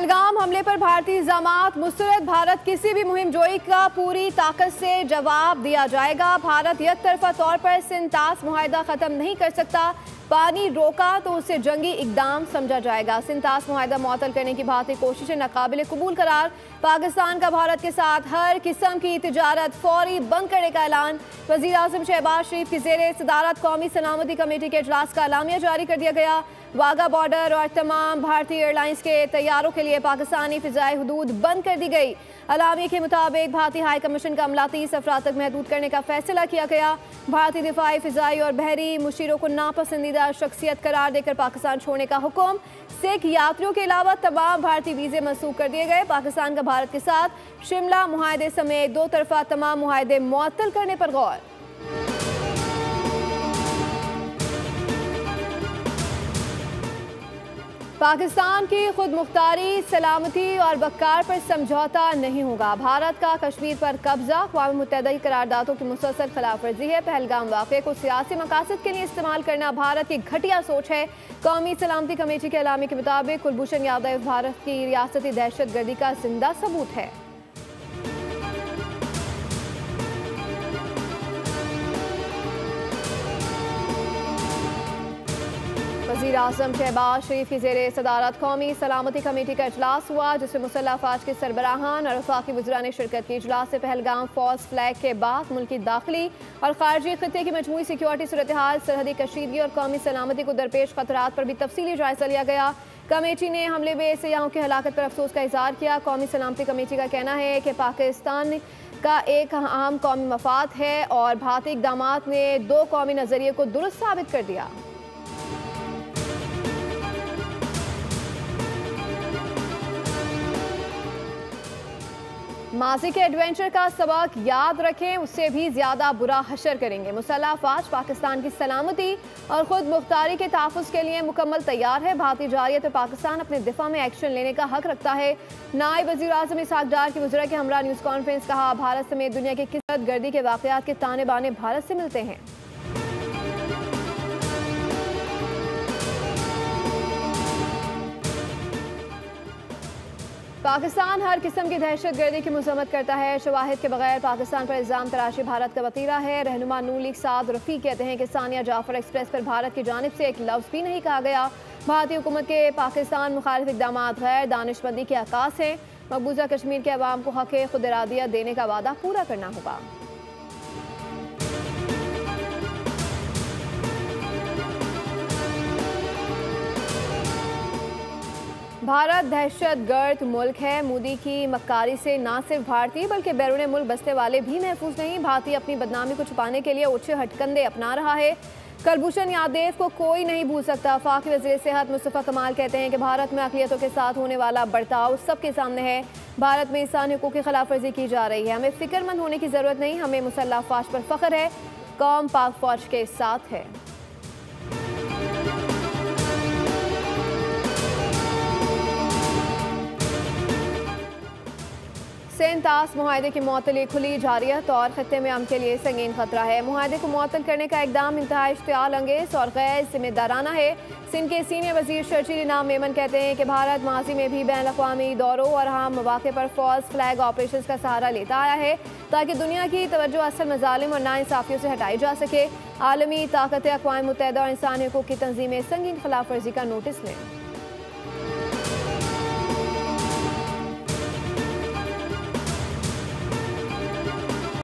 पहलगाम हमले पर भारतीय इल्जामात मुस्तरद। भारत किसी भी मुहिम जोई का पूरी ताकत से जवाब दिया जाएगा। भारत एकतरफा तौर पर सिंतास मुआहदा खत्म नहीं कर सकता। पानी रोका तो उसे जंगी इकदाम समझा जाएगा। सिंतास मुआहदा मुअत्तल करने की भारतीय कोशिशें नाकाबिल कबूल करार। पाकिस्तान का भारत के साथ हर किस्म की तिजारत फौरी बंद करने का ऐलान। वज़ीर आज़म शहबाज शरीफ की ज़ेरे सदारत कौमी सलामती कमेटी के इजलास का एलामिया जारी कर दिया गया। वाघा बॉर्डर और तमाम भारतीय एयरलाइंस के तैयारों के लिए पाकिस्तानी फ़िज़ाई हदूद बंद कर दी गई। अलामी के मुताबिक भारतीय हाई कमीशन का अमला 30 अफराद तक महदूद करने का फैसला किया गया। भारतीय दिफाई फ़िज़ाई और बहरी मुशीरों को नापसंदीदा शख्सियत करार देकर पाकिस्तान छोड़ने का हुक्म। सिख यात्रियों के अलावा तमाम भारतीय वीज़े मनसूख कर दिए गए। पाकिस्तान का भारत के साथ शिमला मुआहदे समेत दो तरफा तमाम मुआहदे मुअत्तल करने पर गौर। पाकिस्तान की खुद मुख्तारी, सलामती और वक़ार पर समझौता नहीं होगा। भारत का कश्मीर पर कब्जा अक़वाम मुत्तहिदा की करारदादों की मुसलसल खिलाफ वर्जी है। पहलगाम वाक़े को सियासी मकासद के लिए इस्तेमाल करना भारत की घटिया सोच है। कौमी सलामती कमेटी के अलामी के मुताबिक कुलभूषण यादव भारत की रियासती दहशत गर्दी का जिंदा सबूत है। वज़ीर आज़म शहबाज शरीफ की ज़ेरे सदारत कौमी सलामती कमेटी का इजलास हुआ, जिसमें मुसल्लह अफ़वाज के सरबराहान और वफाकी वज़रा ने शिरकत की। इजलास से पहलगाम फॉल्स फ्लैग के बाद मुल्की दाखिली और खारजी खित्ते की मजमूई सिक्योरिटी सूरत हाल, सरहदी कशीदगी और कौमी सलामती को दरपेश खतरात पर भी तफसीली जायजा लिया गया। कमेटी ने हमले में सयाहों की हलाकत पर अफसोस का इज़हार किया। कौमी सलामती कमेटी का कहना है कि पाकिस्तान का एक अहम कौमी मफाद है और भारतीय इक़दामात ने दो कौमी नज़रिए को दुरुस्त साबित कर दिया। माजी के एडवेंचर का सबक याद रखें, उससे भी ज़्यादा बुरा हशर करेंगे। मुसल्लह अफ़वाज पाकिस्तान की सलामती और ख़ुद मुख्तारी के तहफ़्फ़ुज़ के लिए मुकम्मल तैयार है। भारतीय जारियत पाकिस्तान अपने दिफा में एक्शन लेने का हक रखता है। नायब वज़ीर आज़म इसहाक़ डार की वज़रा के हमरा न्यूज़ कॉन्फ्रेंस कहा, भारत समेत दुनिया के किसी गर्दी के वाक़यात के ताने बाने भारत से मिलते हैं। पाकिस्तान हर किस्म की दहशत गर्दी की मज़म्मत करता है। शवाहिद के बगैर पाकिस्तान पर इल्ज़ाम तराशी भारत का वतीरा है। रहनुमा नून लीग साद रफ़ी कहते हैं कि सानिया जाफर एक्सप्रेस पर भारत की जानिब से एक लफ्ज़ भी नहीं कहा गया। भारतीय हुकूमत के पाकिस्तान मुखालिफ इक़दामात गैर दानिशमंदी के अक्कास हैं। मकबूजा कश्मीर के अवाम को हक़ खुद इरादियत देने का वादा पूरा करना होगा। भारत दहशत गर्द मुल्क है। मोदी की मक्कारी से न सिर्फ भारतीय बल्कि बैरून मुल्क बसने वाले भी महफूज नहीं। भारतीय अपनी बदनामी को छुपाने के लिए ओछे हटकंडे अपना रहा है। कुलभूषण यादव को कोई नहीं भूल सकता। वफाकी वज़ीर सेहत मुस्तफ़ा कमाल कहते हैं कि भारत में अक़लियतों के साथ होने वाला बर्ताव सबके सामने है। भारत में इंसानी हुकूक़ की खिलाफ वर्जी की जा रही है। हमें फ़िक्रमंद होने की ज़रूरत नहीं। हमें मुसल्लह अफ़वाज पर फ़ख्र है। कौम पाक फ़ौज के साथ है। सिंतास मुआहदे की मुअत्तली खुली जारियत और खत्ते में अमन के लिए संगीन खतरा है। मुआहदे को मुअत्तल करने का इक़दाम इंतहा इश्तियाल अंगेज़ और गैर जिम्मेदाराना है। सिंध के सीनियर वज़ीर शर्जील इनाम मेमन कहते हैं कि भारत माजी में भी बैन अक़वामी दौरों और अहम मौक़े पर फॉल्स फ्लैग ऑपरेशन का सहारा लेता आया है ताकि दुनिया की तवज्जो असल मज़ालिम और नाइंसाफ़ियों से हटाई जा सके। आलमी ताकतें अक़वाम मुत्तहिदा और इंसानी हुकूक़ की तंज़ीमें संगीन खिलाफ वर्जी का नोटिस लें।